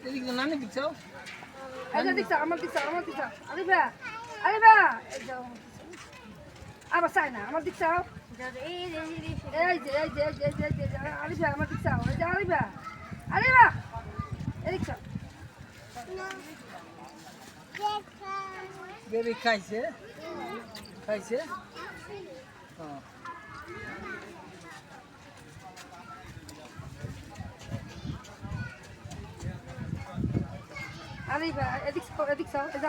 এদিকে তো নানি দিচ্ছ আচ্ছা দিচ্ছ আমার দিচ্ছ আরিবা আরিবা এই যাও আবার চাই না আমার দিচ্ছ এই যে আরিবা আমার দিচ্ছ এই যে আরিবা আরিবা এদিক বেবি খাইছে খাইছে আরিবা এদিক চাও এই যে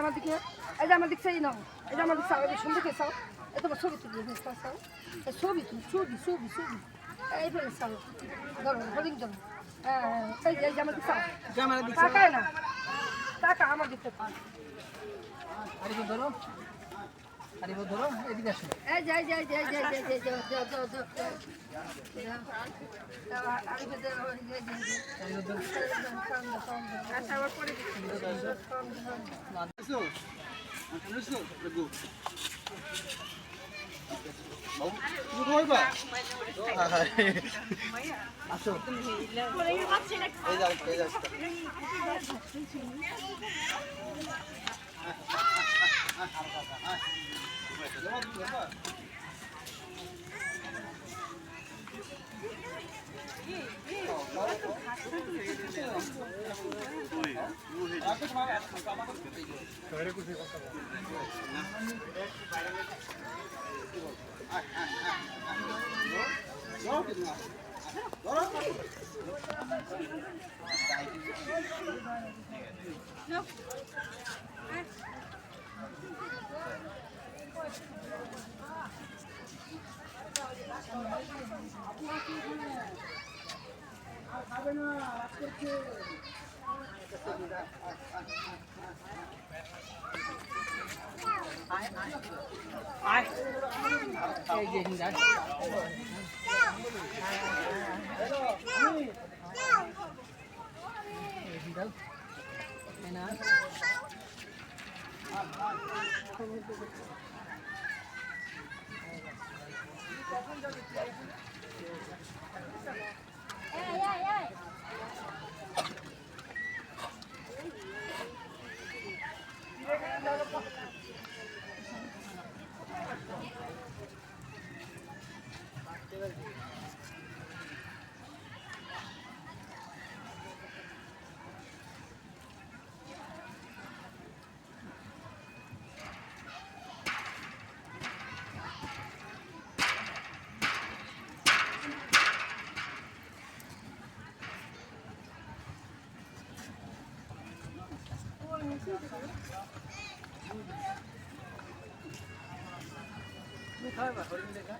আমার দিকে চাই নাও এই যে আমার দিক চাও এই সুন্দর করে চাও এই তোমার ছবি তুলি চাও এই ছবি এই ফেলে চাও ধরো হরিং ধরো এই যে আমার দিক চাও তাকায় না টাকা আমার দিতে পার আরিবা ধরো এদিকে আসো এই যাই এই যে হিন্দা না খাবে হরিণ দেখা